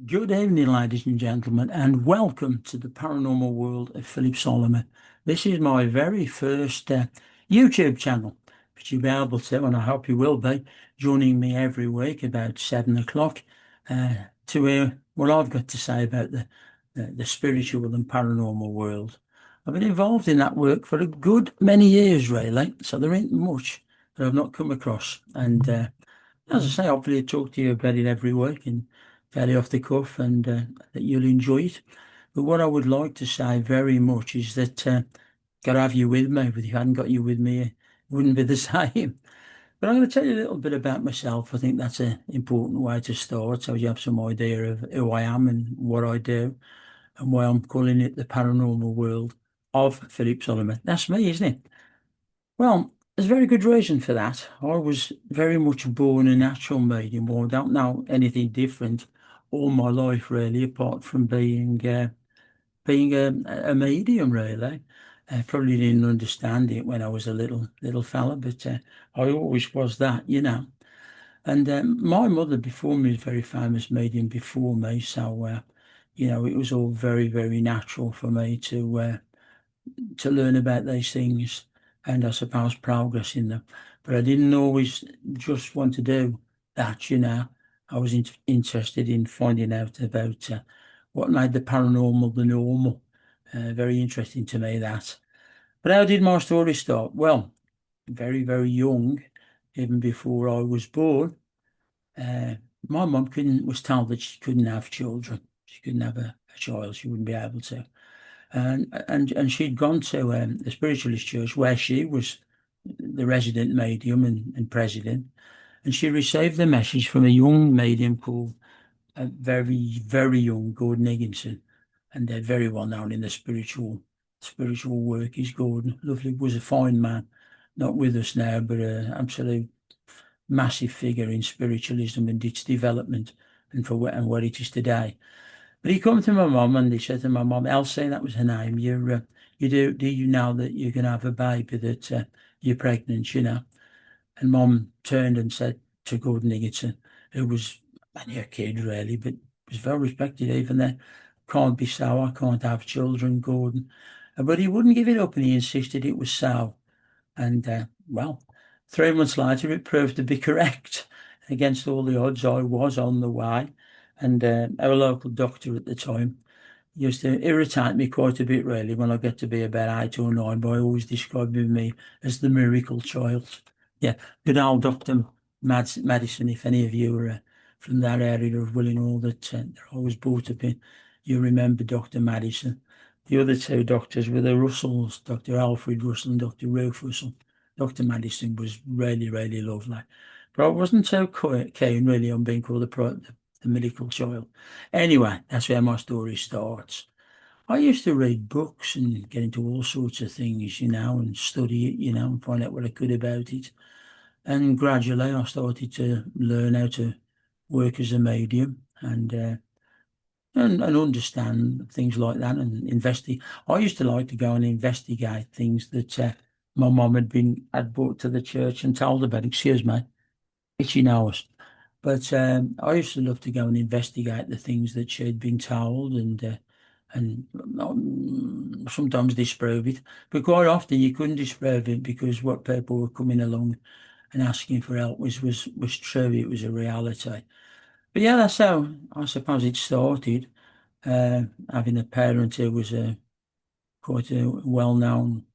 Good evening, ladies and gentlemen, and welcome to the paranormal world of Philip Solomon. This is my very first YouTube channel, which you'll be able to, and I hope you will be, joining me every week about 7 o'clock to hear what I've got to say about the spiritual and paranormal world. I've been involved in that work for a good many years, really, so there ain't much that I've not come across. And as I say, hopefully I talk to you about it every week and fairly off the cuff, and that you'll enjoy it. But what I would like to say very much is that got to have you with me. But if I hadn't got you with me, it wouldn't be the same. But I'm going to tell you a little bit about myself. I think that's an important way to start, so you have some idea of who I am and what I do, and why I'm calling it the paranormal world of Philip Solomon. That's me, isn't it? Well, there's a very good reason for that. I was very much born a natural medium. Well, I don't know anything different all my life, really, apart from being a medium, really. I probably didn't understand it when I was a little fella, but I always was that. And my mother before me was a very famous medium before me, so it was all very, very natural for me to learn about these things, and I suppose progress in them. But I didn't always just want to do that. I was interested in finding out about what made the paranormal the normal. Very interesting to me, that. But how did my story start? Well, very, very young, even before I was born. Uh, my mum was told that she couldn't have children. She couldn't have a child. She wouldn't be able to. And she'd gone to the spiritualist church where she was the resident medium and president, and she received the message from a young medium called a very, very young Gordon Higginson, and they're very well known in the spiritual work. Is Gordon lovely? Was a fine man, not with us now, but an absolute massive figure in spiritualism and its development, and for what it is today. But he come to my mum and he said to my mum, Elsie, that was her name. Do you know that you're going to have a baby, that you're pregnant? And mum turned and said to Gordon Higginson, who was only a kid really, but was very respected even then, can't be so. I can't have children, Gordon. But he wouldn't give it up, and he insisted it was so. And well, 3 months later, it proved to be correct. Against all the odds, I was on the way. And our local doctor at the time used to irritate me quite a bit, really, when I get to be about 8 or 9, but I always described me as the miracle child. Yeah, good old Dr. Madison, if any of you are from that area of Willinghall that I was brought up in, you remember Dr. Madison. The other two doctors were the Russells, Dr. Alfred Russell and Dr. Ruth Russell. Dr. Madison was really, really lovely. But I wasn't so keen, really, on being called the miracle child. Anyway, that's where my story starts. I used to read books and get into all sorts of things, and study it, and find out what I could about it. And gradually I started to learn how to work as a medium and understand things like that and investigate. I used to like to go and investigate things that my mum had brought to the church and told about. Excuse me, itchy nose. But I used to love to go and investigate the things that she'd been told and sometimes disprove it. But quite often you couldn't disprove it because what people were coming along and asking for help was true. It was a reality. But yeah, that's how I suppose it started. Having a parent who was quite a well-known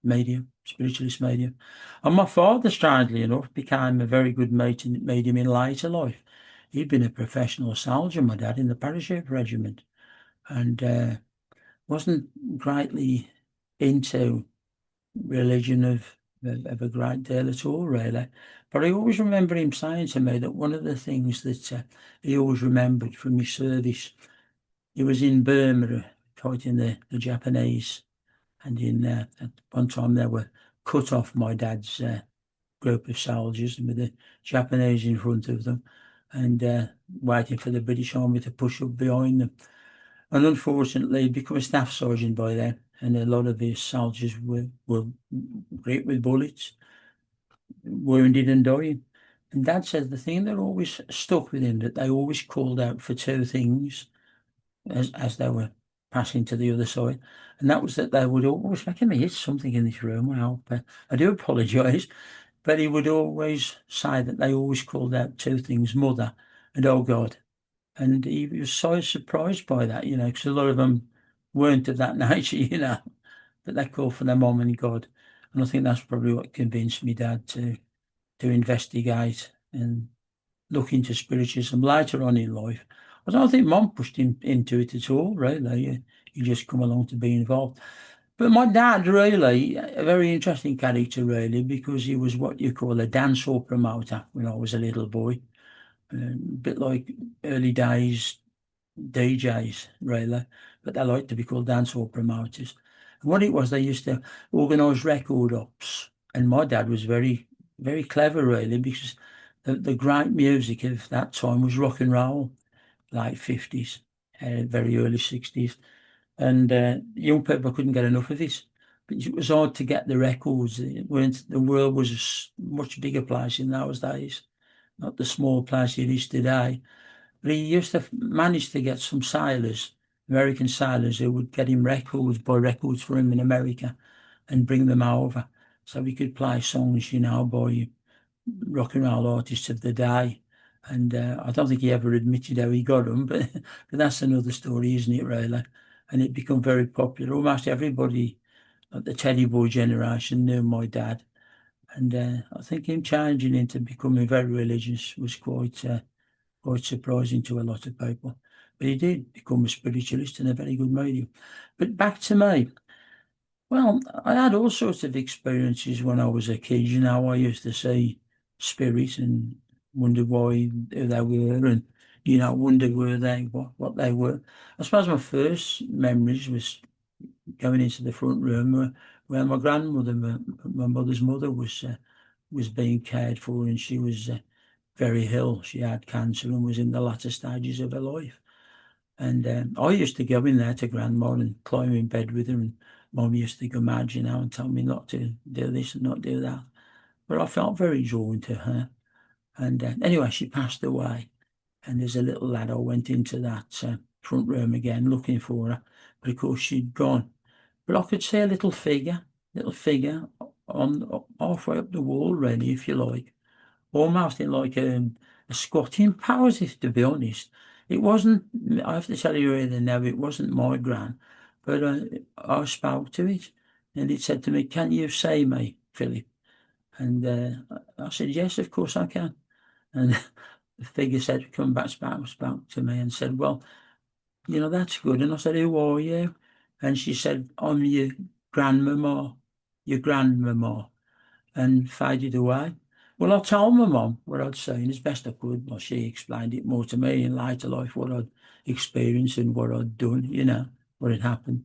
medium, spiritualist medium. And my father, strangely enough, became a very good medium in later life. He'd been a professional soldier, my dad, in the parachute regiment, and wasn't greatly into religion of a great deal at all, really. But I always remember him saying to me that one of the things that he always remembered from his service, he was in Burma fighting the Japanese, and at one time they were cut off my dad's group of soldiers with the Japanese in front of them and waiting for the British Army to push up behind them. And unfortunately, he'd become a staff sergeant by then, and a lot of his soldiers were hit with bullets, wounded and dying. And Dad said the thing that always stuck with him, that they always called out for two things as they were passing to the other side. And that was that they would always making me hit something in this room. Well, I do apologise, but he would always say that they always called out two things, mother and oh God. And he was so surprised by that, because a lot of them weren't of that nature, but they called for their mom and God. And I think that's probably what convinced me dad to investigate and look into spiritism later on in life. I don't think mom pushed him into it at all, really. He just come along to be involved. But my dad, really, a very interesting character, really, because he was what you call a dancehall promoter when I was a little boy. A bit like early days DJs, really, but they like to be called dancehall promoters. And what it was, they used to organise record ops, and my dad was very, very clever, really, because the great music of that time was rock and roll, late 50s, very early 60s, and young people couldn't get enough of it. But it was hard to get the records. It weren't, the world was a much bigger place in those days, not the small place it is today. But he used to manage to get some sailors, American sailors, who would get him records, buy records for him in America and bring them over. So we could play songs, by rock and roll artists of the day. And I don't think he ever admitted how he got them, but that's another story, isn't it, really? And it became very popular. Almost everybody at the Teddy Boy generation knew my dad. And I think him changing into becoming very religious was quite surprising to a lot of people. But he did become a spiritualist and a very good medium. But back to me. Well, I had all sorts of experiences when I was a kid. I used to see spirits and wonder why who they were and, wonder were they, what they were. I suppose my first memories was going into the front room where my grandmother, my mother's mother, was being cared for, and she was very ill. She had cancer and was in the latter stages of her life. And I used to go in there to grandma and climb in bed with her, and mom used to go mad, and tell me not to do this and not do that. But I felt very drawn to her. And anyway, she passed away. And there's a little lad, I went into that front room again looking for her, but of course she'd gone. But I could see a little figure on halfway up the wall, really, if you like, almost in like a squatting pose, if to be honest. It wasn't, I have to tell you really now, it wasn't my gran, but I spoke to it and it said to me, "Can you see me, Philip?" And I said, "Yes, of course I can." And the figure said, come back, spoke to me and said, "Well, that's good." And I said, "Who are you?" And she said, "I'm your grandmama," and faded away. Well, I told my mum what I'd seen as best I could. Well, she explained it more to me in later life, what I'd experienced and what I'd done, what had happened.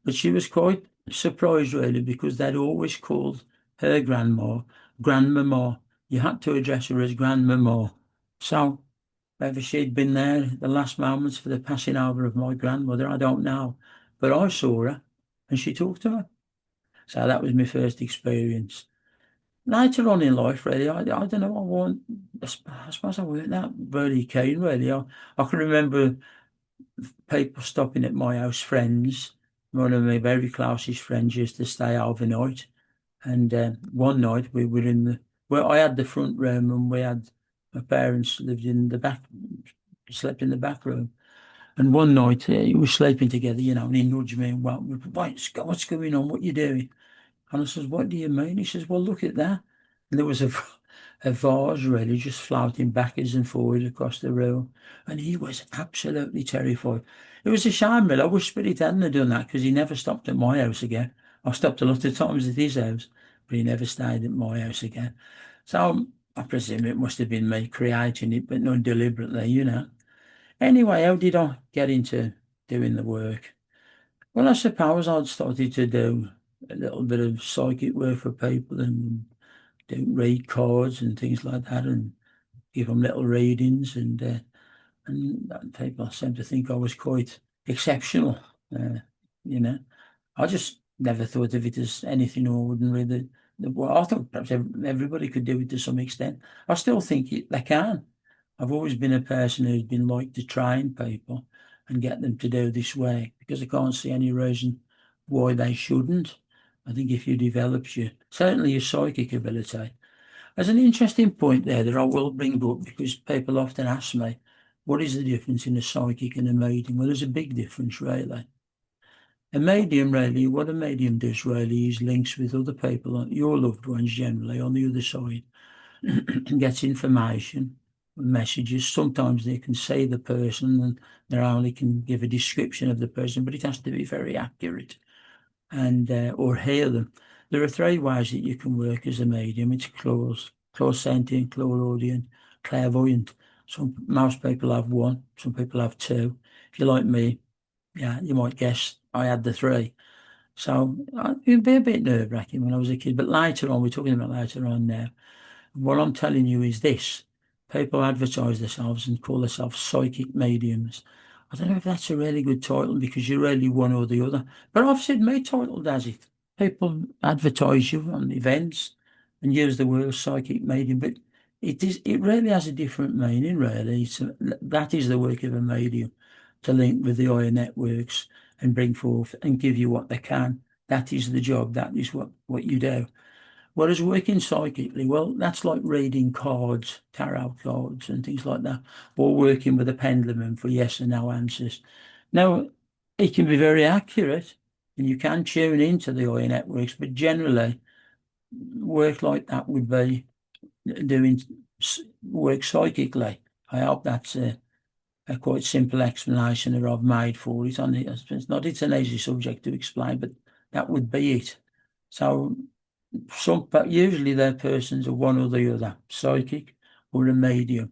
But she was quite surprised, really, because they'd always called her grandmama. You had to address her as grandmama. So whether she'd been there at the last moments for the passing over of my grandmother, I don't know. But I saw her and she talked to her. So that was my first experience. Later on in life, really, I don't know, I suppose I weren't that very keen, really. I can remember people stopping at my house, friends. One of my very closest friends used to stay overnight. And one night we were I had the front room and my parents lived in the back, slept in the back room. And one night we were sleeping together, and he nudged me and woke me up. What's going on? What are you doing? And I says, "What do you mean?" He says, "Well, look at that." And there was a vase really just floating backwards and forwards across the room. And he was absolutely terrified. It was a shame, really. I wish Spirit hadn't have done that because he never stopped at my house again. I stopped a lot of times at his house, but he never stayed at my house again. So I presume it must have been me creating it, but not deliberately. Anyway, how did I get into doing the work? Well, I suppose I'd started to do a little bit of psychic work for people and read cards and things like that and give them little readings. And people seem to think I was quite exceptional. Uh, you know, I just never thought of it as anything ordinary. Well, I thought perhaps everybody could do it to some extent. I still think they can. I've always been a person who's been like to train people and get them to do this way because I can't see any reason why they shouldn't. I think if you develop certainly your psychic ability. There's an interesting point there that I will bring up because people often ask me, what is the difference in a psychic and a medium? Well, there's a big difference, really. A medium, really, what a medium does really is links with other people, your loved ones generally, on the other side, and gets information, messages. Sometimes they can see the person and they only can give a description of the person, but it has to be very accurate and or hear them. There are three ways that you can work as a medium. It's clairsentient, clairaudient, clairvoyant. Most people have one, some people have two. If you're like me, yeah, you might guess I had the three. So it'd be a bit nerve-wracking when I was a kid, but later on, we're talking about later on now. What I'm telling you is this. People advertise themselves and call themselves psychic mediums. I don't know if that's a really good title because you're really one or the other. But I've said my title does it. People advertise you on events and use the word psychic medium, but it really has a different meaning, really. That is the work of a medium, to link with the higher networks and bring forth and give you what they can. That is the job. That is what you do. Whereas working psychically, well, that's like reading cards, tarot cards, and things like that, or working with a pendulum for yes and no answers. Now, it can be very accurate, and you can tune into the higher networks, but generally, work like that would be doing work psychically. I hope that's a quite simple explanation that I've made for it. It's an easy subject to explain, but that would be it. So but usually they're persons of one or the other, psychic or a medium.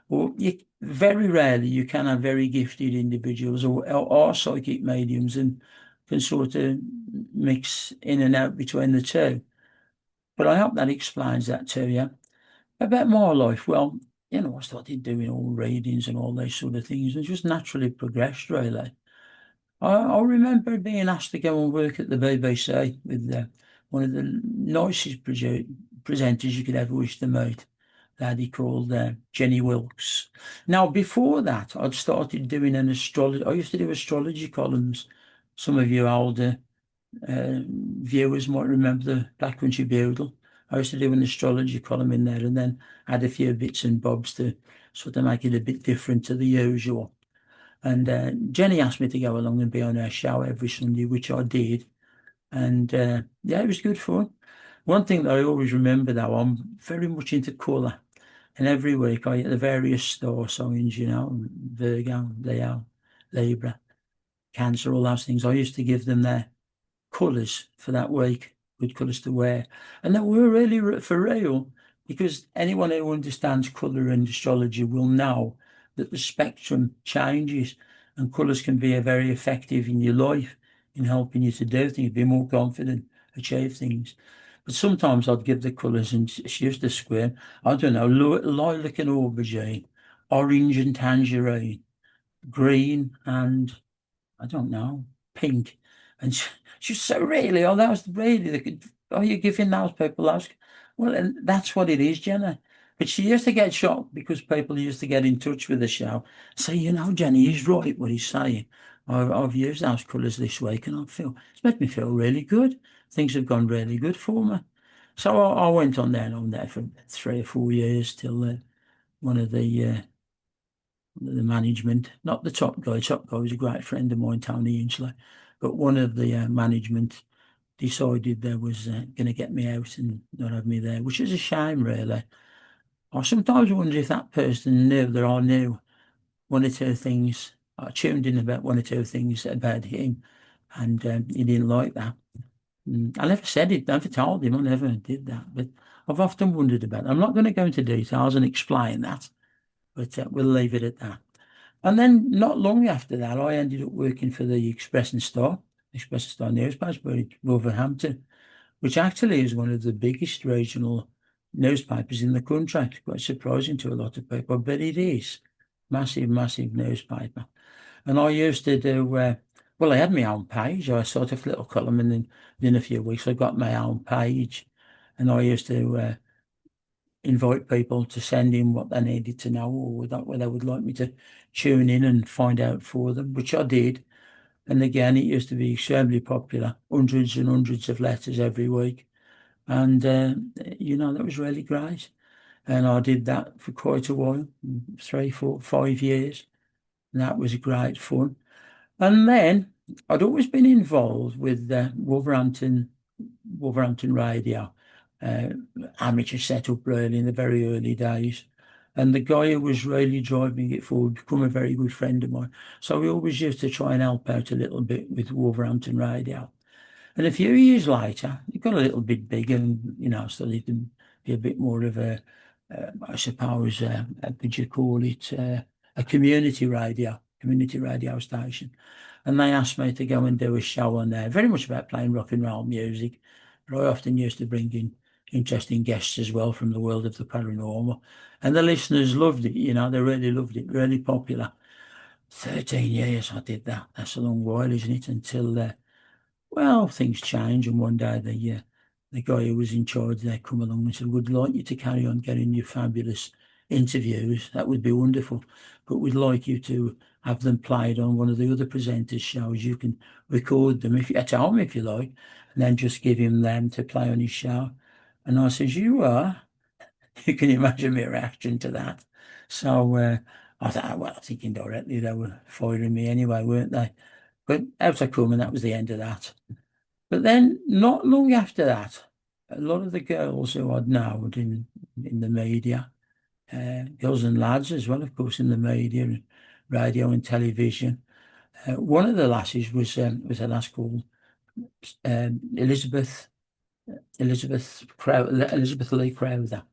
Or very rarely you can have very gifted individuals or psychic mediums and can sort of mix in and out between the two. But I hope that explains that to you. About my life, well, I started doing all readings and all those sort of things and just naturally progressed, really. I remember being asked to go and work at the BBC with one of the nicest presenters you could ever wish to meet, a lady called Jenny Wilkes. Now, before that, I'd started doing an astrology. I used to do astrology columns. Some of you older viewers might remember the Black Country Bugle. I used to do an astrology column in there and then add a few bits and bobs to sort of make it a bit different to the usual. And Jenny asked me to go along and be on her show every Sunday, which I did. And yeah, it was good fun. One thing that I always remember, though, I'm very much into colour. And every week I get the various star signs, Virgo, Leo, Libra, Cancer, all those things. I used to give them their colours for that week, good colours to wear. And they were really for real, because anyone who understands colour and astrology will know that the spectrum changes and colours can be very effective in your life in helping you to do things, be more confident, achieve things. But sometimes I'd give the colours and she used to square, I don't know, lilac and aubergine, orange and tangerine, green and I don't know, pink. And she said, really? Oh, that was really, oh, you're giving those people those? Well, and that's what it is, Jenna. But she used to get shocked because people used to get in touch with the show. Say, Jenny, he's right what he's saying. I've used those colours this week and it's made me feel really good. Things have gone really good for me. So I went on there and on there for 3 or 4 years till one of the management, not the top guy. Top guy was a great friend of mine, Tony Insley, but one of the management decided they was going to get me out and not have me there, which is a shame, really. I sometimes wonder if that person knew that I knew one or two things. I tuned in about one or two things about him, and he didn't like that. I never said it, never told him, I never did that, but I've often wondered about it. I'm not going to go into details and explain that, but we'll leave it at that. And then not long after that, I ended up working for the Express and Star newspaper in Wolverhampton, which actually is one of the biggest regional newspapers in the country. It's quite surprising to a lot of people, but it is. Massive, massive newspaper. And I used to do, well, I had my own page. I sort of little column and then within a few weeks I got my own page. and I used to invite people to send in what they needed to know, or that where they would like me to tune in and find out for them, which I did. And again, it used to be extremely popular, hundreds and hundreds of letters every week. And, that was really great. And I did that for quite a while, 3, 4, 5 years. And that was great fun. And then I'd always been involved with Wolverhampton Radio, uh, amateur setup really in the very early days. And the guy who was really driving it forward became a very good friend of mine. So we always used to try and help out a little bit with Wolverhampton Radio. And a few years later, it got a little bit bigger, and so it can be a bit more of I suppose, how could you call it, a community radio station. And they asked me to go and do a show on there, very much about playing rock and roll music. But I often used to bring in interesting guests as well from the world of the paranormal. And the listeners loved it, they really loved it, really popular. 13 years I did that. That's a long while, isn't it? Until well, things change, and one day the guy who was in charge there come along and said, "We'd like you to carry on getting your fabulous interviews. That would be wonderful, but we'd like you to have them played on one of the other presenters' shows. You can record them if at home if you like, and then just give him them to play on his show." And I says, "You are." You can imagine my reaction to that. So I thought, well, I think indirectly they were firing me anyway, weren't they? But out I come, and that was the end of that. But then, not long after that, a lot of the girls who I'd known in the media, girls and lads as well, of course, in the media, radio and television. One of the lasses was a lass called Elizabeth Elizabeth Lee-Crowther,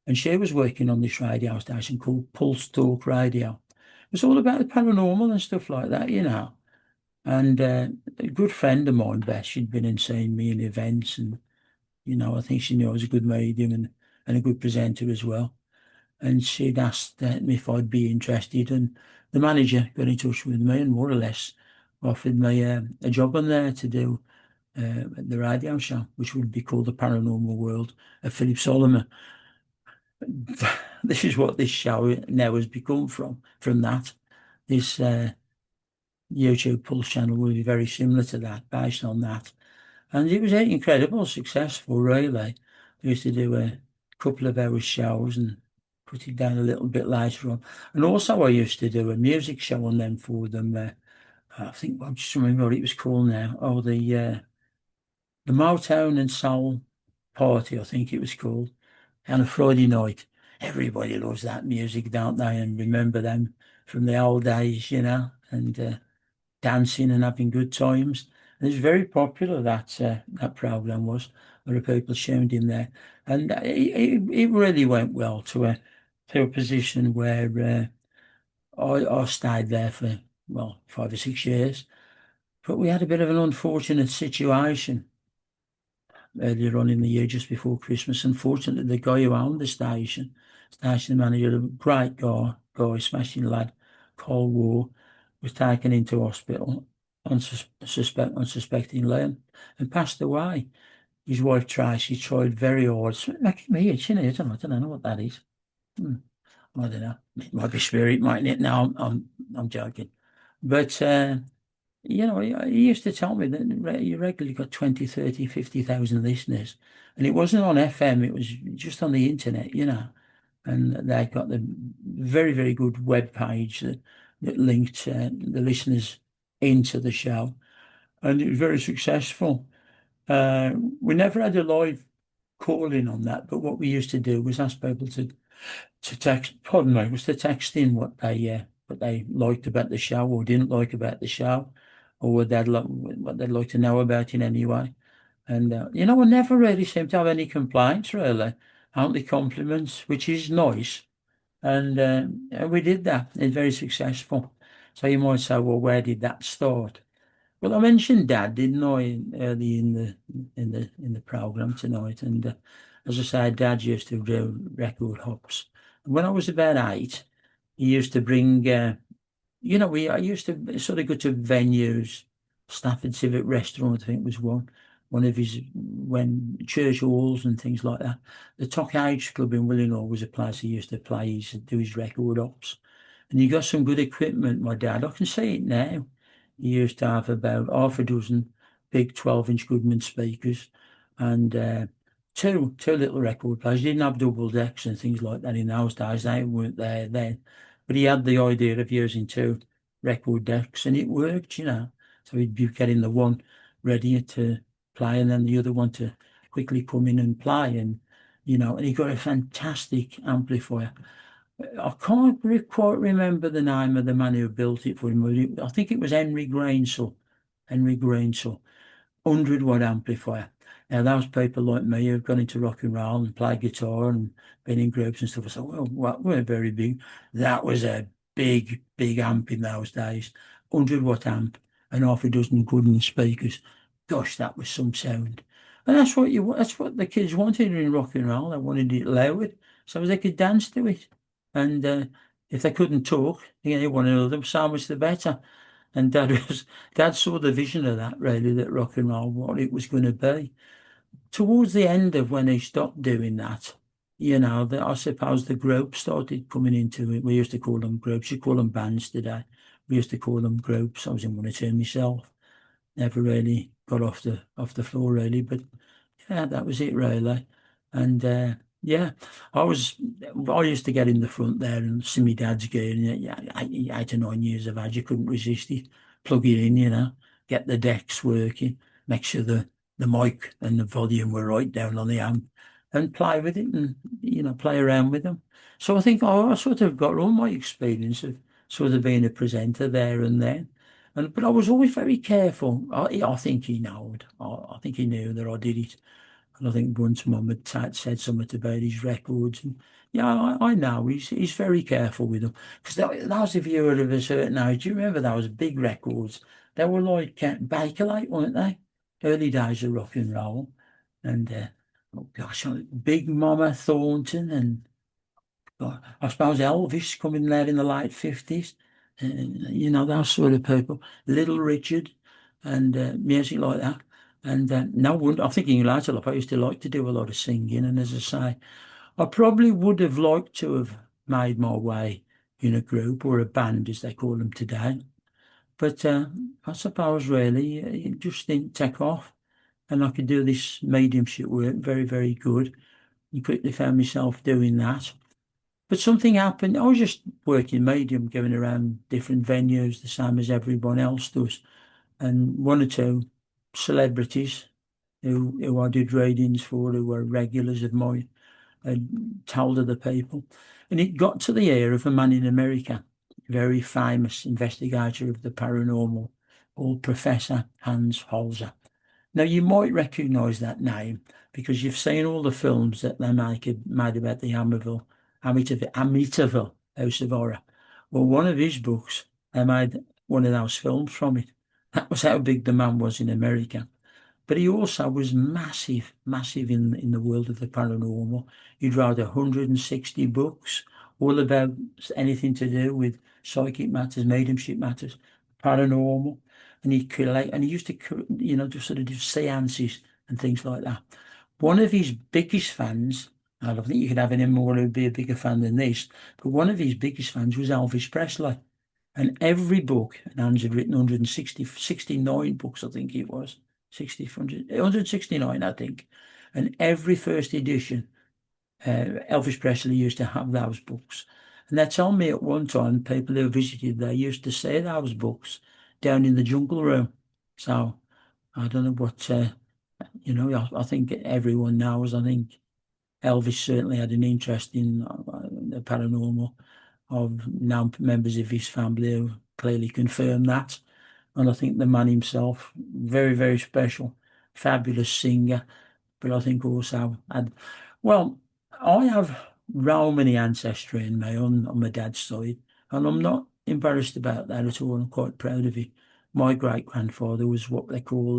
and she was working on this radio station called Pulse Talk Radio. It was all about the paranormal and stuff like that. And a good friend of mine, Beth, she'd been and seen me in events, and I think she knew I was a good medium and a good presenter as well. And she'd asked me if I'd be interested, and the manager got in touch with me and more or less offered me a job on there to do the radio show, which would be called The Paranormal World of Philip Solomon. This is what this show now has become from that. This YouTube Pulse channel will be very similar to that, based on that. And it was incredible, successful, really. I used to do a couple of hour shows and put it down a little bit later on. And also I used to do a music show on them for them. I think, I just remember what it was called now. Oh, the Motown and Soul Party, I think it was called, on a Friday night. Everybody loves that music, don't they? And remember them from the old days, and dancing and having good times. And it was very popular, that program was. There were people tuned in there, and it really went well to a position where I stayed there for, well, 5 or 6 years. But we had a bit of an unfortunate situation earlier on in the year, just before Christmas. Unfortunately, the guy who owned the station manager, a great guy, smashing lad, Cold War, was taken into hospital unsuspecting Liam and passed away. His wife Tracy tried very hard. It's making me itch, I don't know what that is. I don't know. It might be spirit, mightn't it? No, I'm joking. But he used to tell me that you regularly got 20, 30, 50,000 listeners. And it wasn't on FM, it was just on the internet. And they got the very, very good web page that linked the listeners into the show. And it was very successful. We never had a live call-in on that, but what we used to do was ask people to text, pardon me, was to text in what they liked about the show or didn't like about the show, or what they'd like to know about in any way. And I never really seemed to have any complaints, really, only compliments, which is nice. And we did that. It's very successful. So you might say, well, where did that start? Well, I mentioned Dad, didn't I, early in the program tonight? And as I say, Dad used to do record hops. When I was about 8, he used to bring, I used to sort of go to venues. Stafford Civic Restaurant, I think, was one, one of his, when church halls and things like that. The Tock Age Club in Willinghall was a place he used to play, do his record ops. And he got some good equipment, my dad. I can see it now. He used to have about half a dozen big 12-inch Goodman speakers and two little record players. He didn't have double decks and things like that in those days. They weren't there then. But he had the idea of using two record decks and it worked, you know. So he'd be getting the one ready to play and then the other one to quickly come in and play. And, you know, and he got a fantastic amplifier. I can't quite remember the name of the man who built it for him. I think it was Henry Grainsell. Henry Grainsell. 100-watt amplifier. Now, those people like me who've gone into rock and roll and played guitar and been in groups and stuff, I said, well, we're very big. That was a big, big amp in those days. 100-watt amp and half a dozen Gooden speakers. Gosh, that was some sound. And that's what the kids wanted in rock and roll. They wanted it loud so they could dance to it. And if they couldn't talk, they wanted them, so much the better. And Dad saw the vision of that really, that rock and roll, what it was going to be. Towards the end of when he stopped doing that, you know, I suppose the groups started coming into it. We used to call them groups. You call them bands today. We used to call them groups. I was in one or two myself. Never really got off the floor really, but yeah, that was it really. And yeah, I used to get in the front there and see my dad's gear. And yeah, 8 or 9 years of age, you couldn't resist it. Plug it in, you know, get the decks working, make sure the mic and the volume were right down on the amp, and play with it and you know play around with them. So I think I sort of got all my experience of sort of being a presenter there and then. But I was always very careful. I think he knew. I think he knew that I did it. And I think once Mum had said something about his records, and yeah, I know he's very careful with them because those of you who are of a certain age, you remember those big records? They were like Bakelite, weren't they? Early days of rock and roll, and oh gosh, Big Mama Thornton, and I suppose Elvis coming there in the late 50s, you know, those sort of people, Little Richard, and music like that. And no wonder, I'm thinking later, like I used to like to do a lot of singing. And as I say, I probably would have liked to have made my way in a group or a band, as they call them today. But I suppose really it just didn't take off. And I could do this mediumship work very, very good. And quickly found myself doing that. But something happened. I was just working medium, going around different venues, the same as everyone else does. And one or two celebrities who I did readings for, who were regulars of mine, had told other people. And it got to the ear of a man in America, very famous investigator of the paranormal, called Professor Hans Holzer. Now, you might recognise that name because you've seen all the films that they made about the Amityville House of Horror. Well, one of his books, they made one of those films from it. That was how big the man was in America. But he also was massive, massive in the world of the paranormal. He'd wrote 160 books, all about anything to do with psychic matters, mediumship matters, paranormal. And he used to, you know, just sort of do seances and things like that. One of his biggest fans, I don't think you could have any more who'd be a bigger fan than this, but one of his biggest fans was Elvis Presley. And every book, and Hans had written 69 books, I think it was, 169, I think. And every first edition, Elvis Presley used to have those books. And they told me at one time, people who visited there used to see those books down in the jungle room. So I don't know what, you know, I think everyone knows. I think Elvis certainly had an interest in the paranormal. I've known members of his family who clearly confirm that. And I think the man himself, very, very special, fabulous singer, but I think also had, well, I have Romany ancestry in me on my dad's side, and I'm not embarrassed about that at all. I'm quite proud of it. My great grandfather was what they call,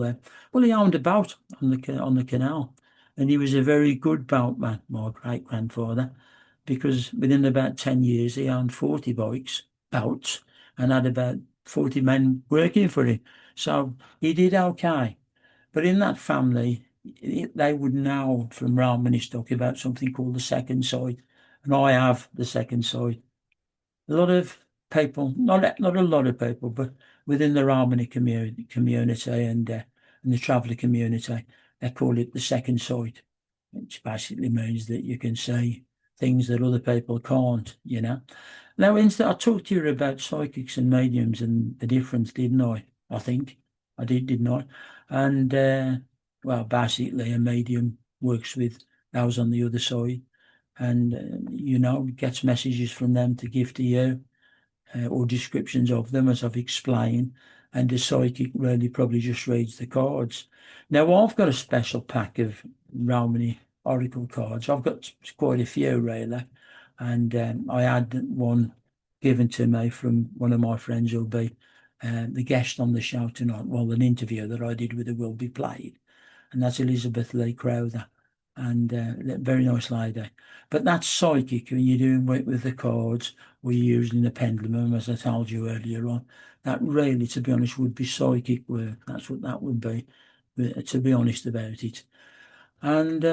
well, he owned a boat on the canal, and he was a very good boatman, my great grandfather, because within about 10 years he owned 40 boats, and had about 40 men working for him. So he did okay. But in that family, they would know from Romany stock about something called the second sight, and I have the second sight. A lot of people, not a lot of people, but within the Romany community and the traveller community, they call it the second sight, which basically means that you can see things that other people can't, you know. Now, instead, I talked to you about psychics and mediums and the difference, didn't I? I think I did, didn't I? And well, basically, a medium works with those on the other side, and gets messages from them to give to you, or descriptions of them, as I've explained. And the psychic really probably just reads the cards. Now, I've got a special pack of Romany Oracle cards. I've got quite a few, really. And I had one given to me from one of my friends who'll be the guest on the show tonight. Well, an interview that I did with her will be played. And that's Elizabeth Lee-Crowther. And a very nice lady. But that's psychic when you're doing work with the cards, or you're using the pendulum, as I told you earlier on. That really, to be honest, would be psychic work. That's what that would be, to be honest about it. And,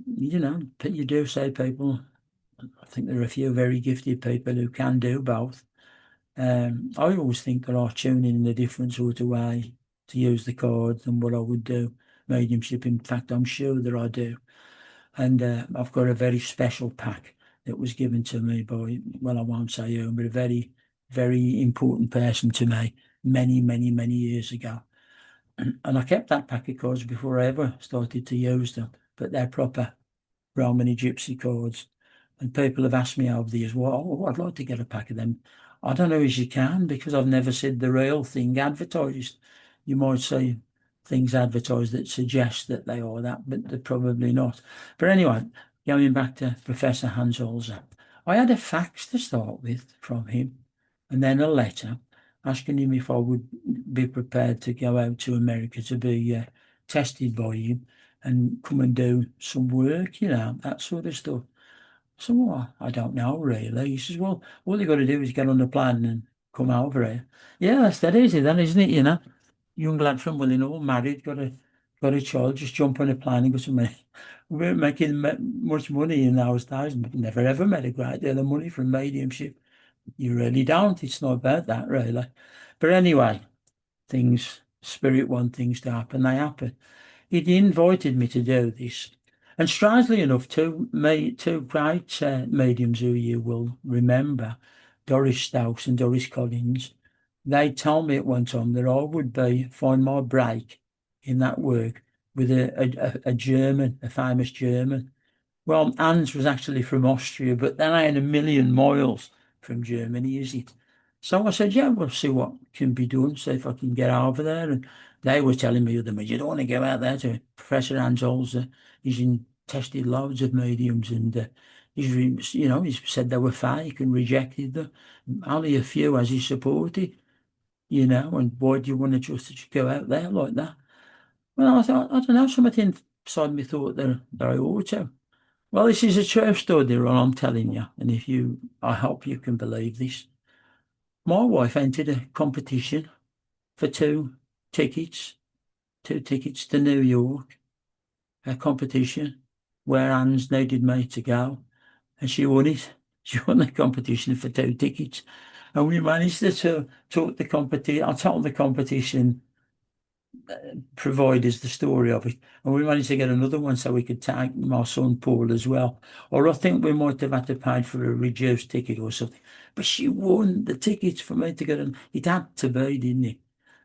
you do say people, I think there are a few very gifted people who can do both. I always think that I tune in a different sort of way to use the cards than what I would do mediumship. In fact, I'm sure that I do. And I've got a very special pack that was given to me by, well, I won't say who, but a very, very important person to me many, many, many years ago. And I kept that pack of cards before I ever started to use them, but they're proper Romany gypsy cards. And people have asked me over the years, well, I'd like to get a pack of them. I don't know as you can, because I've never seen the real thing advertised. You might see things advertised that suggest that they are that, but they're probably not. But anyway, going back to Professor Hans Holzer, I had a fax to start with from him, and then a letter asking him if I would be prepared to go out to America to be tested by him and come and do some work, that sort of stuff. So I don't know really. He says, well, all you got to do is get on the plane and come over here. Yeah, that's that easy then, isn't it? Young lad from Willingham, married, got a child, just jump on a plane and go to me. We weren't making much money in those days. Never ever made a great deal of money from mediumship. You really don't. It's not about that really. But anyway, spirit want things to happen, they happen. He'd invited me to do this. And strangely enough, two great mediums who you will remember, Doris Stokes and Doris Collins, they told me at one time that I would find my break in that work with a German, a famous German. Well, Hans was actually from Austria, but that ain't a million miles from Germany, is it? So I said, yeah, we'll see what can be done, see if I can get over there. And they were telling me, other you don't want to go out there to Professor Hans Holzer. Tested loads of mediums, and he's said they were fake and rejected them. Only a few has he supported, and why do you want to just go out there like that? Well, I thought, I don't know, something inside me thought that I ought to. Well, this is a true story, Ron, I'm telling you. And I hope you can believe this. My wife entered a competition for tickets, two tickets to New York, a competition where Hans needed me to go. And she won it. She won the competition for two tickets. And we managed to talk the competition. I told the competition providers the story of it. And we managed to get another one so we could take my son Paul as well. Or I think we might have had to pay for a reduced ticket or something. But she won the tickets for me to get in. It had to be, didn't it?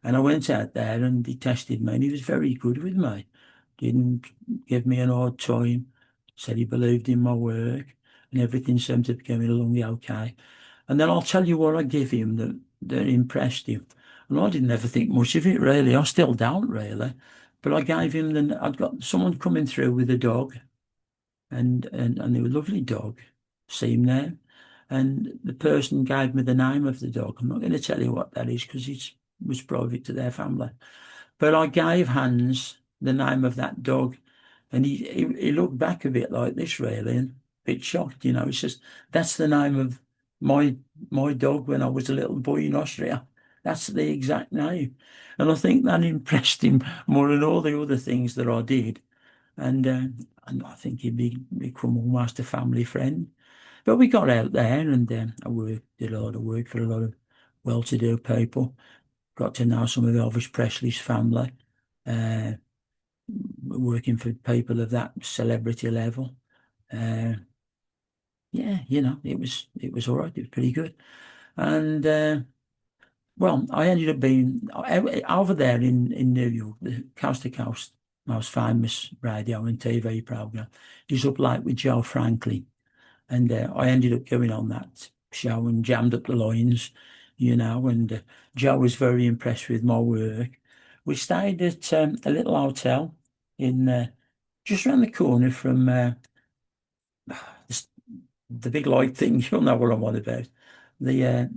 And I went out there and he tested me and he was very good with me. Didn't give me an hard time. Said he believed in my work and everything seemed to be going along okay. And then I'll tell you what I give him that impressed him. And I didn't ever think much of it, really. I still don't, really. But I gave him I'd got someone coming through with a dog, and they were a lovely dog, see him there. And the person gave me the name of the dog. I'm not going to tell you what that is because it was private to their family. But I gave Hans the name of that dog, and he looked back a bit like this, really, and a bit shocked, He says, that's the name of my dog when I was a little boy in Austria. That's the exact name. And I think that impressed him more than all the other things that I did. And I think become almost a family friend. But we got out there and did a lot of work for a lot of well-to-do people. Got to know some of Elvis Presley's family, uh, working for people of that celebrity level. Uh, yeah, it was all right. It was pretty good. And well, I ended up being over there in New York, the coast to coast most famous radio and TV program is Up Late with Joe Franklin. And I ended up going on that show and jammed up the lines, and Joe was very impressed with my work. We stayed at a little hotel in just around the corner from the big light thing. You'll know what I'm on about. The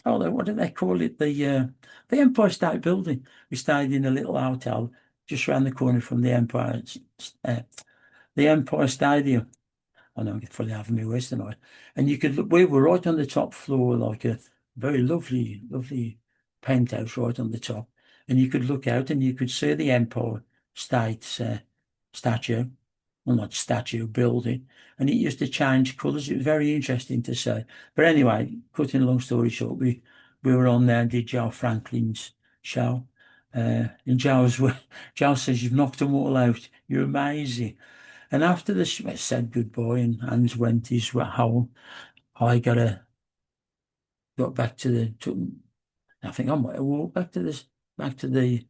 what do they call it? The Empire State Building. We stayed in a little hotel just around the corner from uh, the Empire Stadium. I know I'm fully having me words tonight. And you could look, we were right on the top floor, like a very lovely, lovely penthouse right on the top. And you could look out and you could see the Empire State statue, well, not statue, building. And it used to change colours. It was very interesting to see. But anyway, cutting a long story short, we were on there and did Joe Franklin's show. And Joe says, "You've knocked them all out. You're amazing." And after the said goodbye and Hans went his way home, I got back I think I might have walked back to the,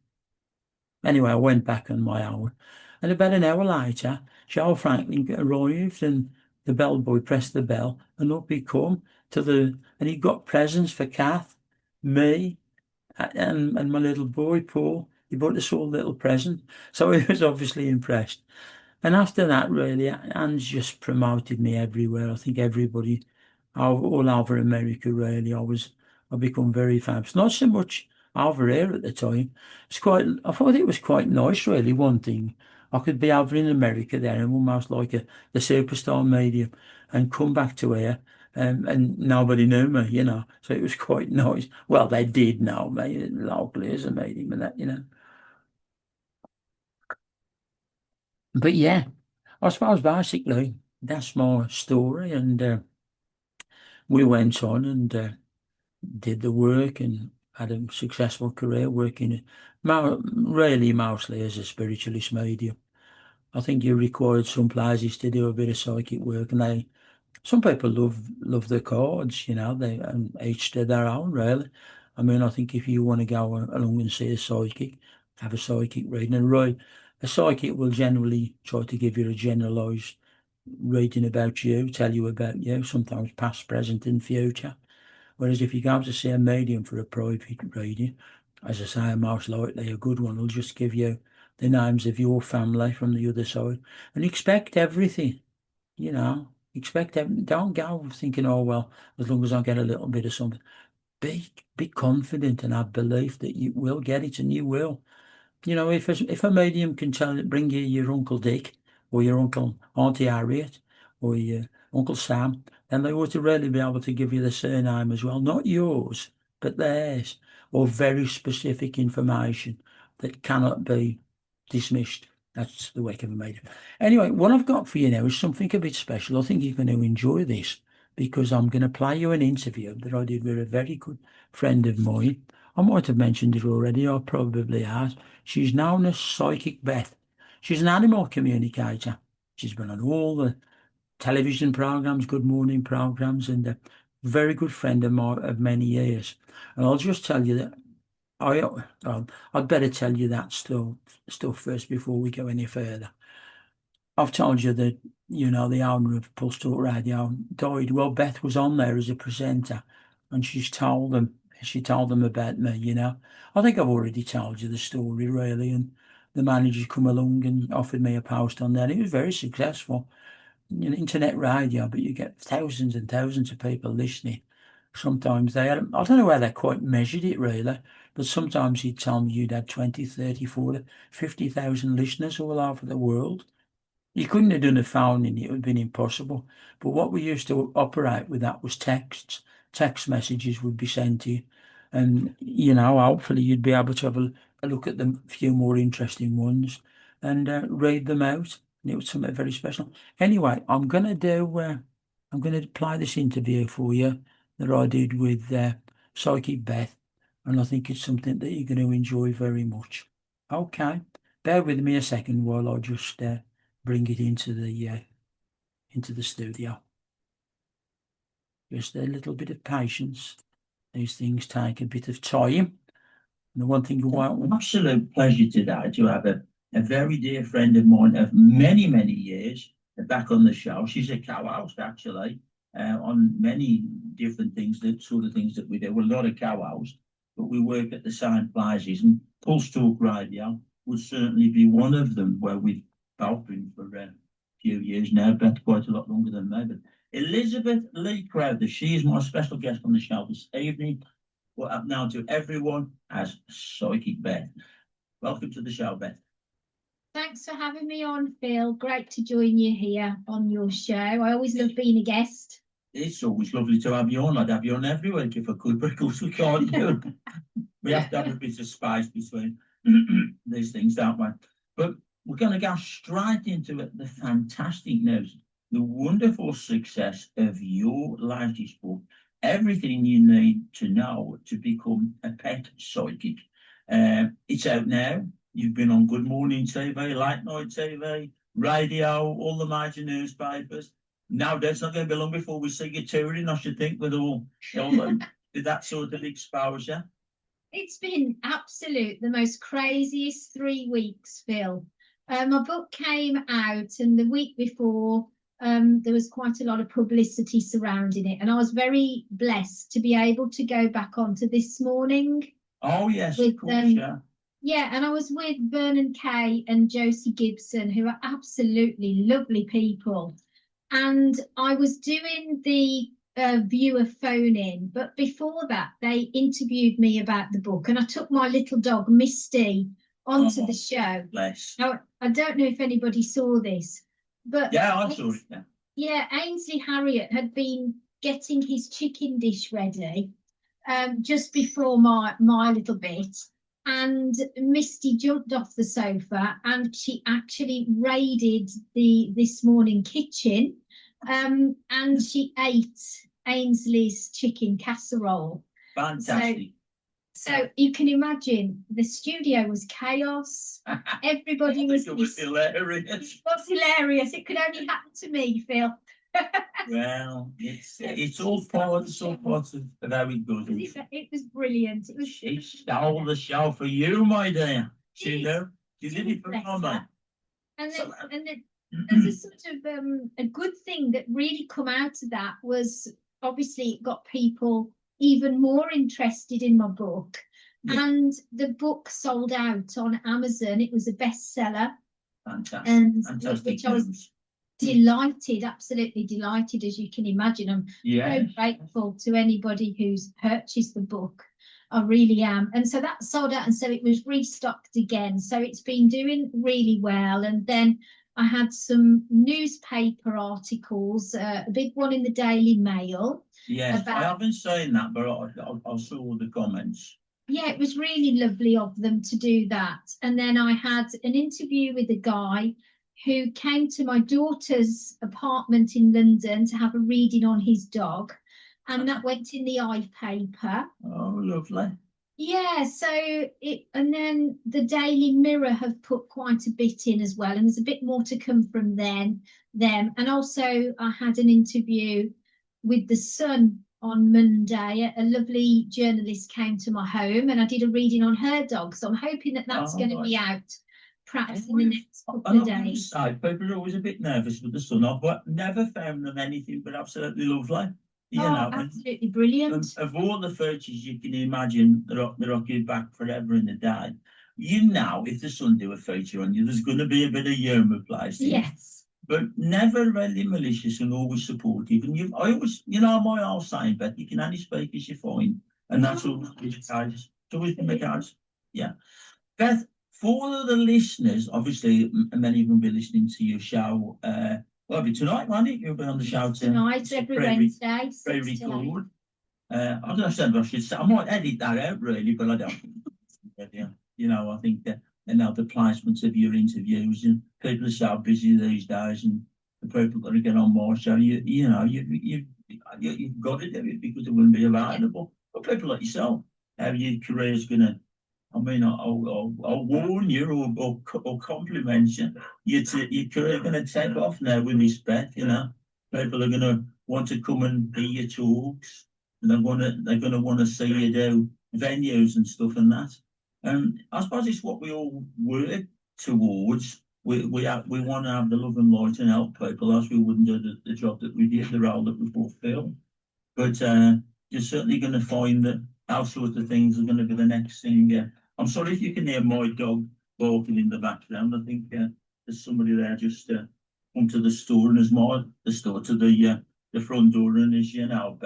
anyway, I went back on my own. And about an hour later, Charles Franklin arrived and the bellboy pressed the bell and up he come and he got presents for Kath, me, and my little boy, Paul. He bought us all a little present. So he was obviously impressed. And after that, really, Anne's just promoted me everywhere. I think everybody, all over America, really, I become very famous. Not so much over here at the time. I thought it was quite nice, really, one thing. I could be over in America there and almost like the superstar medium and come back to here and nobody knew me. So it was quite nice. Well, they did know me locally as a medium and that. But yeah. I suppose basically that's my story, and we went on and did the work and had a successful career working really mostly as a spiritualist medium. I think you required some places to do a bit of psychic work, and some people love the cards, they and each to their own, really. I mean, I think if you want to go along and see a psychic, have a psychic reading, and right, a psychic will generally try to give you a generalised reading about you, tell you about you, sometimes past, present, and future. Whereas if you go to see a medium for a private reading, as I say, most likely a good one will just give you the names of your family from the other side and expect everything, you know. Don't go thinking, oh well, as long as I get a little bit of something. Be confident and have belief that you will get it and you will. If a medium can bring you your Uncle Dick or your Auntie Harriet or your Uncle Sam, then they ought to really be able to give you the surname as well, not yours, but theirs, or very specific information that cannot be dismissed. That's the work of a medium. Anyway, what I've got for you now is something a bit special. I think you're going to enjoy this because I'm going to play you an interview that I did with a very good friend of mine. I might have mentioned it already, I probably have. She's known as Psychic Beth. She's an animal communicator. She's been on all the television programs, good morning programs, and a very good friend of mine of many years. And I'll just tell you that I'd better tell you that stuff first before we go any further. I've told you that, the owner of Pulse Talk Radio died. Well, Beth was on there as a presenter and she told them about me. I think I've already told you the story really. And the manager come along and offered me a post on there. It was very successful. Internet radio, but you get thousands and thousands of people listening. Sometimes I don't know where they quite measured it really, but sometimes he'd tell me you'd had 20, 30, 40, 50,000 listeners all over the world. You couldn't have done a phone in it, would have been impossible. But what we used to operate with that was texts. Text messages would be sent to you. And, you know, hopefully you'd be able to have a look at the few more interesting ones and read them out. And it was something very special. Anyway, I'm going to play this interview for you that I did with Psychic Beth. And I think it's something that you're going to enjoy very much. Okay, bear with me a second while I just bring it into the studio. Just a little bit of patience. These things take a bit of time. And the one thing you want. Absolute pleasure today to have a very dear friend of mine of many, many years back on the show. She's a co-host, actually, on many different things, the sort of things that we do. We're a lot of co-hosts, but we work at the same places. And Pulse Talk Radio would certainly be one of them, where we've both been for a few years now, but quite a lot longer than me. But Elizabeth Lee-Crowther, she is my special guest on the show this evening. What up now to everyone as Psychic Beth. Welcome to the show, Beth. Thanks for having me on, Phil. Great to join you here on your show. I always love being a guest. It's always lovely to have you on. I'd have you on every week if I could, but of course we can't do. We have to have a bit of space between these things, don't we? But we're going to go straight into it, the fantastic news, the wonderful success of your latest book, Everything You Need to Know to Become a Pet Psychic. It's out now. You've been on Good Morning TV, Late Night TV, radio, all the major newspapers. No, that's not going to be long before we see you touring, I should think, with all that sort of exposure. It's been absolute, the most craziest 3 weeks, Phil. My book came out, and the week before, there was quite a lot of publicity surrounding it, and I was very blessed to be able to go back onto This Morning. Oh yes, of course, yeah. Yeah, and I was with Vernon Kay and Josie Gibson, who are absolutely lovely people, and I was doing the viewer phone in, but before that they interviewed me about the book, and I took my little dog Misty onto the show. Bless. Now, I don't know if anybody saw this. But yeah, I saw it. Yeah, Ainsley Harriott had been getting his chicken dish ready just before my little bit, and Misty jumped off the sofa and she actually raided the This Morning kitchen, and she ate Ainsley's chicken casserole. Fantastic. So you can imagine the studio was chaos. Everybody was hilarious. It was hilarious. It could only happen to me, Phil. Well, it's all parts of how it goes. It was brilliant. She stole the show for you, my dear. She did it for me. And then there's a sort of a good thing that really come out of that was obviously it got people even more interested in my book, and the book sold out on Amazon. It was a bestseller. Fantastic. Which I was delighted, absolutely delighted, as you can imagine. I'm so grateful to anybody who's purchased the book. I really am. And so that sold out, and so it was restocked again. So it's been doing really well. And then I had some newspaper articles, a big one in the Daily Mail. Yes, I haven't seen that, but I saw the comments. Yeah, it was really lovely of them to do that. And then I had an interview with a guy who came to my daughter's apartment in London to have a reading on his dog. And that went in the iPaper. Oh, lovely. Yeah, and then the Daily Mirror have put quite a bit in as well, and there's a bit more to come from them. And also I had an interview with The Sun on Monday. A lovely journalist came to my home and I did a reading on her dog. So I'm hoping that that's going to be out perhaps in the next couple of days. People are always a bit nervous with The Sun. I've never found them anything but absolutely lovely. Absolutely brilliant. Of all the features you can imagine that I'll give back forever in the day, if The Sun do a feature on you, there's going to be a bit of humour placed in. Yes. But never really malicious and always supportive. And I always, my old saying, Beth, you can only speak as you find. And that's always the case. It's always been the case. Yeah. Beth, for the listeners, obviously, many of them will be listening to your show. Well, it'll be tonight, won't it? You'll be on the show tonight, every Wednesday. Very good. I don't know if I should say, I might edit that out really, but I don't. Yeah, you know, I think that the placement of your interviews, and people are so busy these days, and the people that are getting on more, so you've got to do it because it wouldn't be available. But people like yourself, how your career's gonna. I mean, I'll warn you or compliment you. Your career's gonna take off now with respect. You know, people are gonna want to come and hear your talks, and they're gonna want to see you do venues and stuff and that. I suppose it's what we all work towards. We want to have the love and light and help people, else we wouldn't do the job that we did, the role that we fulfil. But you're certainly going to find that our sorts of things are going to be the next thing. I'm sorry if you can hear my dog barking in the background. I think there's somebody there just come to the store, and the store to the front door, and as you know,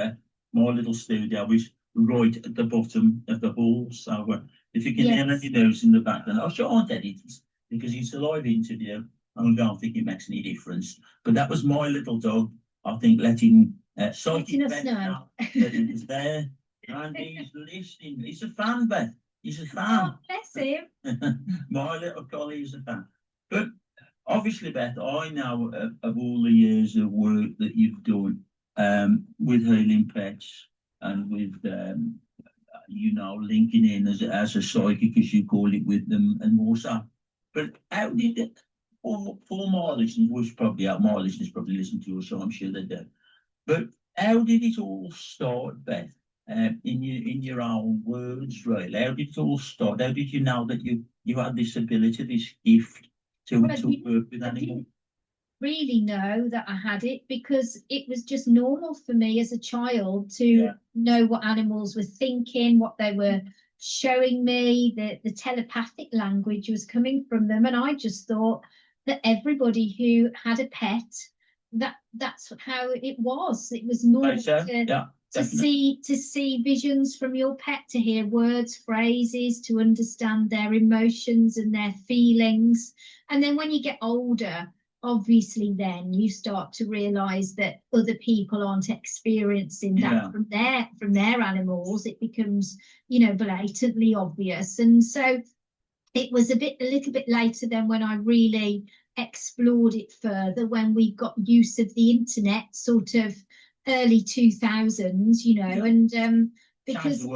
my little studio is right at the bottom of the hall. So if you can hear any noise in the background, I shan't edit it because it's a live interview, and I don't think it makes any difference. But that was my little dog, I think, letting Letting us know that he was there, and he's listening. He's a fan, Beth. He's a fan. Oh, bless him. My little colleague's a fan. But obviously, Beth, I know of all the years of work that you've done with healing pets and with linking in as a psychic, as you call it, with them and more so. But how did it, for my listeners, which probably my listeners probably listen to us, so I'm sure they do. But how did it all start, Beth? In your own words, really, how did it all start? How did you know that you had this ability, this gift to work with animals? Really know that I had it because it was just normal for me as a child to know what animals were thinking, what they were showing me, the telepathic language was coming from them. And I just thought that everybody who had a pet, that's how it was. It was normal to see visions from your pet, to hear words, phrases, to understand their emotions and their feelings. And then when you get older, obviously then you start to realize that other people aren't experiencing that from their animals. It becomes blatantly obvious. And so it was a little bit later then when I really explored it further, when we got use of the internet, sort of early 2000s, and because changed the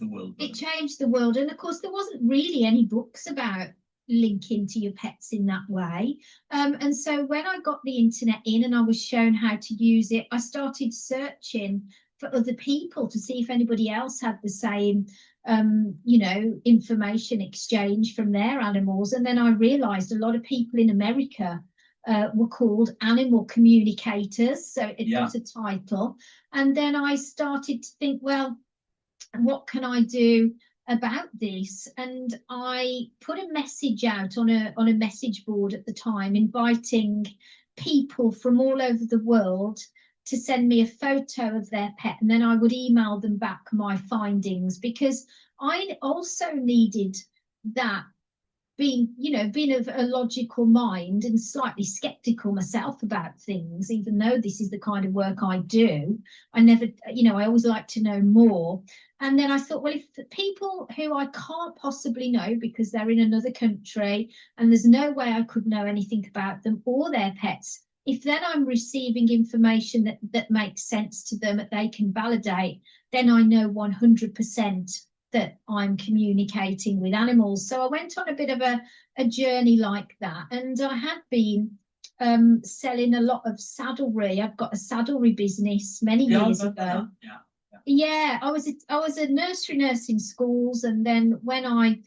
world. It changed the world. And of course there wasn't really any books about linking to your pets in that way. And so when I got the internet in and I was shown how to use it, I started searching for other people to see if anybody else had the same information exchange from their animals. And then I realized a lot of people in America were called animal communicators, so it got a title. And then I started to think, well, what can I do about this? And I put a message out on a message board at the time, inviting people from all over the world to send me a photo of their pet, and then I would email them back my findings, because I also needed that. Being of a logical mind and slightly skeptical myself about things, even though this is the kind of work I do, I always like to know more. And then I thought, well, if the people who I can't possibly know because they're in another country and there's no way I could know anything about them or their pets, if then I'm receiving information that makes sense to them, that they can validate, then I know 100% that I'm communicating with animals. So I went on a bit of a journey like that, and I had been selling a lot of saddlery. I've got a saddlery business many years ago. I was a nursery nurse in schools, and then when I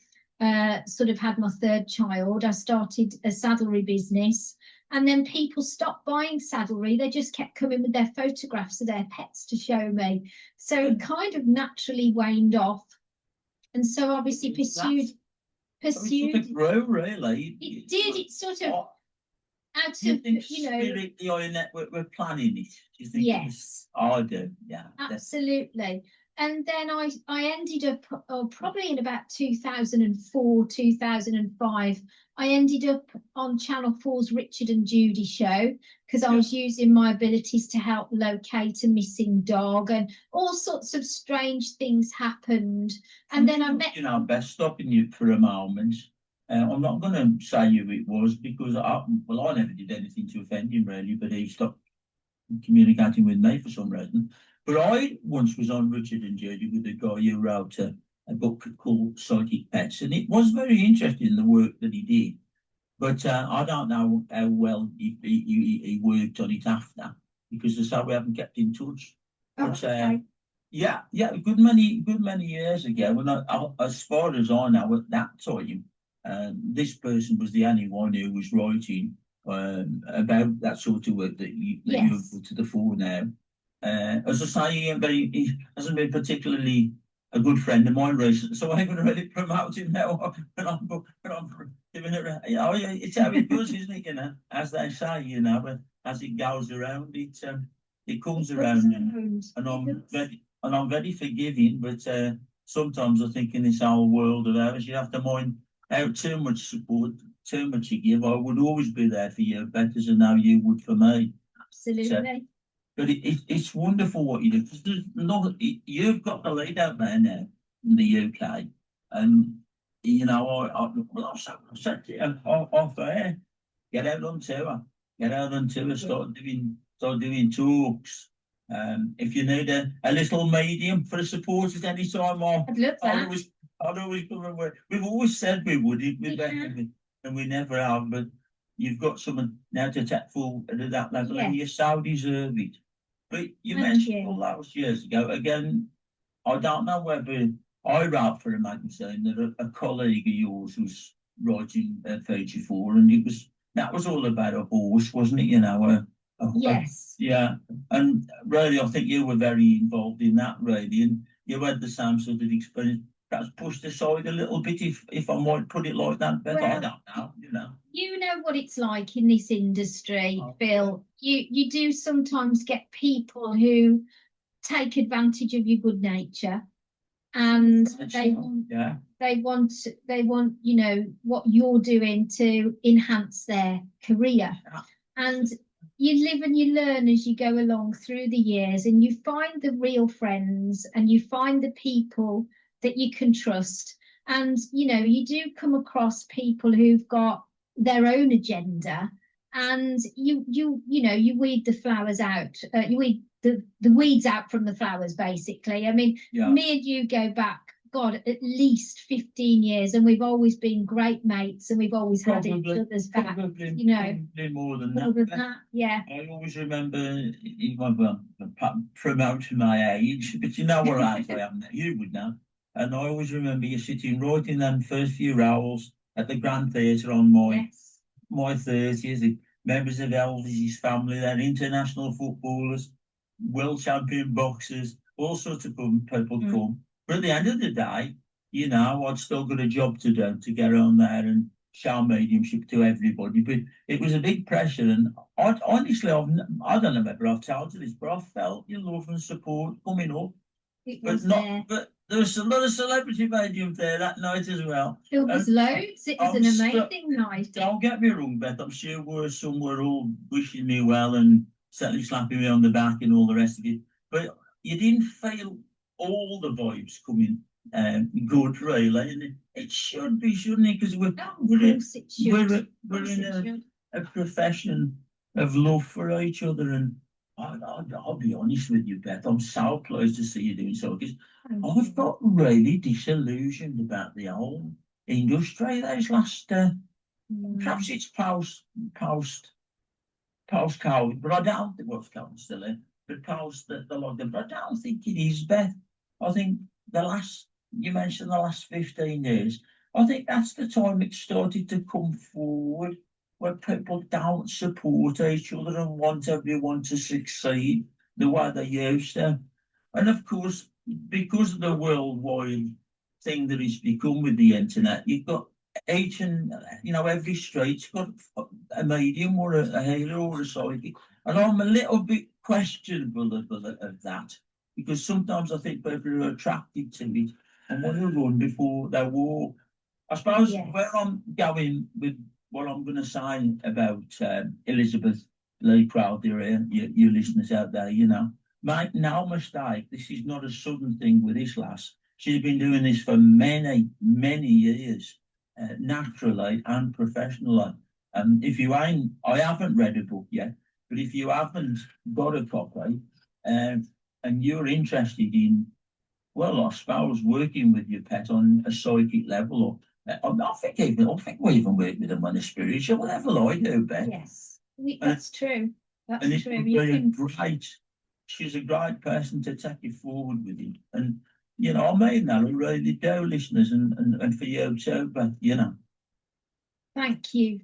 sort of had my third child, I started a saddlery business. And then people stopped buying saddlery. They just kept coming with their photographs of their pets to show me. So it kind of naturally waned off. And so obviously pursued. It grew, really. It did. It sort of out of Spirit, the Iron Network were planning it. Do you think? Yes. I do. Yeah. Absolutely. and then I ended up, probably in about 2004, 2005, I ended up on Channel 4's Richard and Judy show, because I was using my abilities to help locate a missing dog, and all sorts of strange things happened. And then I met... You know, best stopping you for a moment. I'm not going to say who it was, because I never did anything to offend him really, but he stopped communicating with me for some reason. But I once was on Richard and Judy with a guy who wrote a book called Psychic Pets, and it was very interesting, the work that he did. But I don't know how well he worked on it after, because as I say, we haven't kept in touch. But yeah, good many years ago, when as far as I know, at that time, this person was the only one who was writing about that sort of work that you've put to the fore now. As I say, he hasn't been particularly a good friend of mine recently, so I'm going to really promote him now. But I'm giving it, it's how it goes, isn't it? You know, as they say, you know, but as it goes around, it comes around, and I'm very forgiving. But sometimes I think in this whole world of ours, you have to mind how too much support, too much you give. I would always be there for you, better than how you would for me. Absolutely. But it's wonderful what you do, because you've got the lead out there now in the UK, and you know I've said to you off air, get out on tour, start doing talks. If you need a little medium for a support at any time, I'd love that. I'd always come and work. We've always said we would, and we never have. But you've got someone now to take full at that level, and you so deserve it. But you mentioned all that was years ago. Again, I don't know whether I wrote for a magazine that a colleague of yours was writing a feature for, and that was all about a horse, wasn't it? You know, yes. Yeah, and really, I think you were very involved in that, really, and you had the same sort of experience, perhaps pushed aside a little bit, if I might put it like that. But I don't know, you know. You know what it's like in this industry, Phil. You do sometimes get people who take advantage of your good nature, and they want you know what you're doing to enhance their career. And you live and you learn as you go along through the years, and you find the real friends, and you find the people that you can trust. And you know, you do come across people who've got their own agenda, and you know, you weed the flowers out, you weed the weeds out from the flowers, basically. I mean, me and you go back, God, at least 15 years, and we've always been great mates, and we've always had each other's back. You know, more than that. Yeah. I always remember, promoting my age, but you know what age I am now, you would know. And I always remember you sitting right in them first few rows at the Grand Theatre on my 30th. The members of Elvis's family, they're international footballers, world champion boxers, all sorts of people come. But at the end of the day, you know, I'd still got a job to do to get on there and show mediumship to everybody. But it was a big pressure, and honestly, I don't know whether I've told you this, but I felt your love and support coming up. But there was a lot of celebrity medium there that night as well. There was loads. It was an amazing night. Don't get me wrong, Beth. I'm sure some were all wishing me well and certainly slapping me on the back and all the rest of it. But you didn't feel all the vibes coming good, really. And it should be, shouldn't it? Because we're in a profession of love for each other, and I'll be honest with you, Beth. I'm so pleased to see you doing so, because I've got really disillusioned about the whole industry those last. Perhaps it's post COVID, but I don't think what's COVID still in. But post the lockdown, but I don't think it is, Beth. I think you mentioned the last 15 years. I think that's the time it started to come forward, where people don't support each other and want everyone to succeed the way they used to. And of course, because of the worldwide thing that it's become with the internet, you've got every street's got a medium or a healer or a psychic. And I'm a little bit questionable of that, because sometimes I think people are attracted to it and want to run before they walk. I suppose Yes. where I'm going with what I'm going to say about Elizabeth Lee-Crowther and you listeners out there, make no mistake, this is not a sudden thing with this lass. She's been doing this for many, many years, naturally and professionally. If you ain't, I haven't read a book yet, but if you haven't got a copy, and you're interested in, well, I suppose working with your pet on a psychic level, or I think we even work with them on a spiritual level. I do, Ben. Yes, that's true. That's And true. she's a great person to take you forward with it. And, I mean that, I really do, listeners, and for you too, but, Thank you.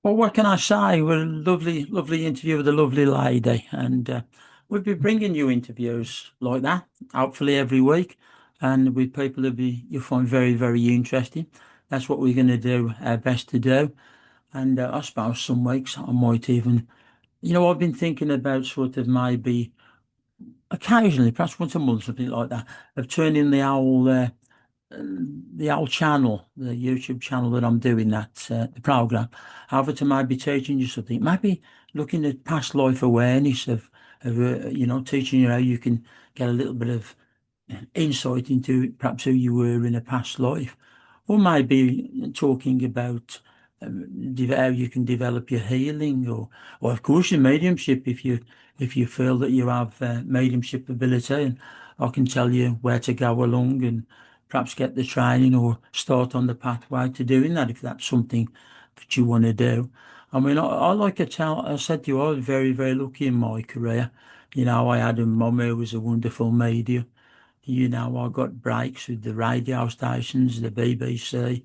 Well, what can I say? We're a lovely, lovely interview with a lovely lady, and we'll be bringing you interviews like that, hopefully every week, and with people that you'll find very, very interesting. That's what we're going to do our best to do, and I suppose some weeks I might even, I've been thinking about sort of maybe occasionally, perhaps once a month, something like that, of turning the old channel, the YouTube channel that I'm doing the program, over to maybe teaching you something, maybe looking at past life awareness of teaching you how you can get a little bit of insight into perhaps who you were in a past life, or maybe talking about how you can develop your healing, or of course your mediumship if you feel that you have mediumship ability, and I can tell you where to go along and perhaps get the training or start on the pathway to doing that if that's something that you want to do. I mean, I like to tell, I said to you, I was very, very lucky in my career. I had a mum who was a wonderful medium. I got breaks with the radio stations, the BBC,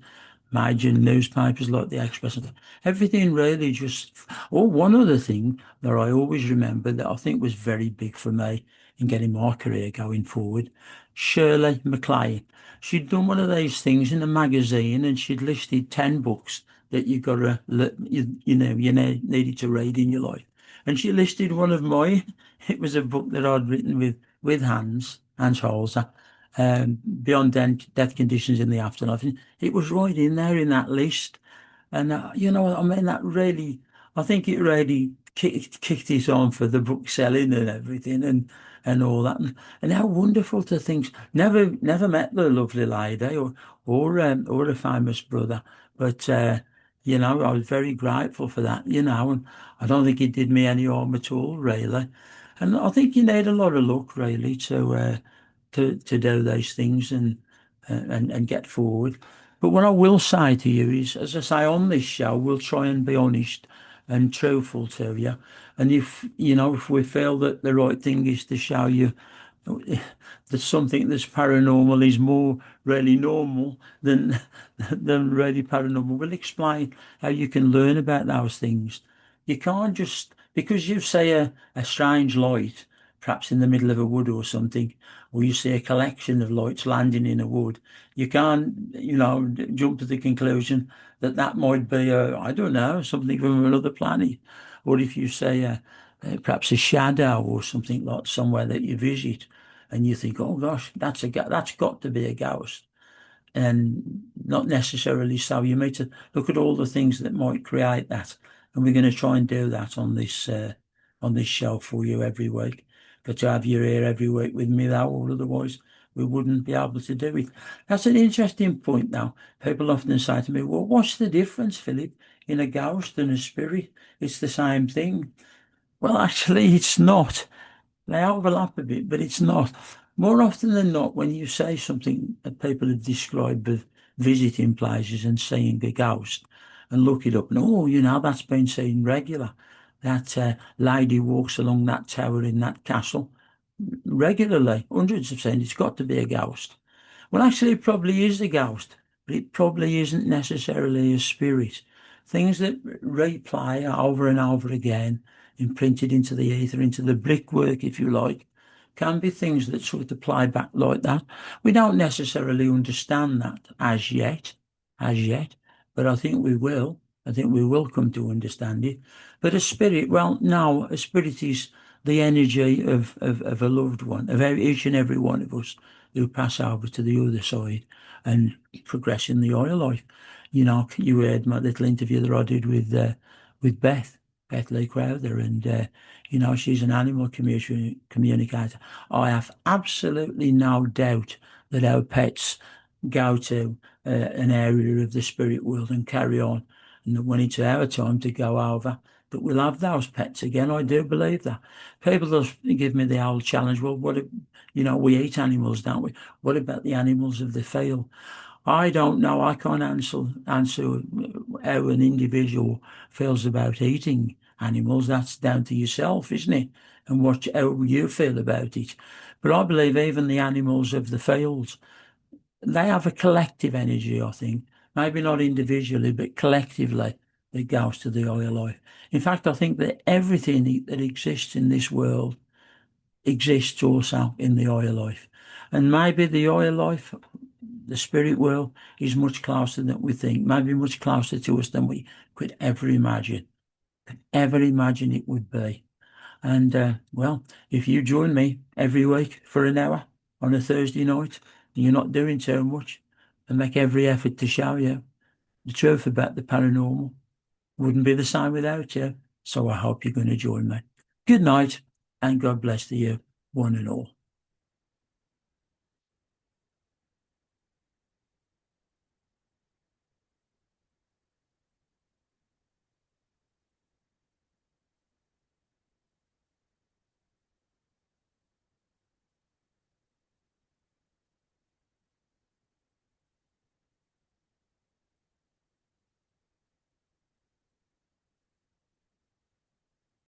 major newspapers like the Express. Everything really just. Oh, one other thing that I always remember that I think was very big for me in getting my career going forward, Shirley MacLaine. She'd done one of these things in a magazine, and she'd listed 10 books that you needed to read in your life. And she listed one of mine. It was a book that I'd written with Hans Holzer, Beyond Death Conditions in the Afterlife. And it was right in there in that list. And, I mean, I think it really kicked it on for the book selling and everything and all that. And how wonderful to think. Never met the lovely lady or a famous brother, but, I was very grateful for that, and I don't think it did me any harm at all, really. And I think you need a lot of luck, really, to do those things and get forward. But what I will say to you is, as I say on this show, we'll try and be honest and truthful to you. And if we feel that the right thing is to show you that something that's paranormal is more really normal than really paranormal, we'll explain how you can learn about those things. You can't just because you see a strange light, perhaps in the middle of a wood or something, or you see a collection of lights landing in a wood, you can't, jump to the conclusion that that might be I don't know, something from another planet. Or if you say perhaps a shadow or something like somewhere that you visit, and you think, oh gosh, that's got to be a ghost, and not necessarily so. You need to look at all the things that might create that, and we're going to try and do that on this show for you every week. Got to have you here every week with me though, or otherwise we wouldn't be able to do it. That's an interesting point now. People often say to me, well, what's the difference, Philip, in a ghost and a spirit? It's the same thing. Well, actually, it's not. They overlap a bit, but it's not. More often than not, when you say something that people have described of visiting places and seeing a ghost, and look it up, and that's been seen regular. That lady walks along that tower in that castle regularly, hundreds of seen. It's got to be a ghost. Well, actually, it probably is a ghost, but it probably isn't necessarily a spirit. Things that replay over and over again, imprinted into the ether, into the brickwork, if you like, can be things that sort of play back like that. We don't necessarily understand that as yet, but I think we will. I think we will come to understand it. But a spirit, well, no, a spirit is the energy of a loved one, of each and every one of us who pass over to the other side and progress in the oil life. You know, you heard my little interview that I did with Beth Lee-Crowther, and you know, she's an animal communicator. I have absolutely no doubt that our pets go to an area of the spirit world and carry on. And that when it's our time to go over, that we'll have those pets again. I do believe that. People just give me the old challenge. Well, you know, we eat animals, don't we? What about the animals of the field? I don't know. I can't answer how an individual feels about eating animals. That's down to yourself, isn't it? And how you feel about it. But I believe even the animals of the fields, they have a collective energy, I think. Maybe not individually, but collectively that goes to the oil life. In fact, I think that everything that exists in this world exists also in the oil life. And maybe the oil life, the spirit world, is much closer than we think, maybe much closer to us than we could ever imagine it would be. And well, if you join me every week for an hour on a Thursday night, and you're not doing so much, and make every effort to show you the truth about the paranormal, wouldn't be the same without you. So I hope you're going to join me. Good night, and God bless to you, one and all.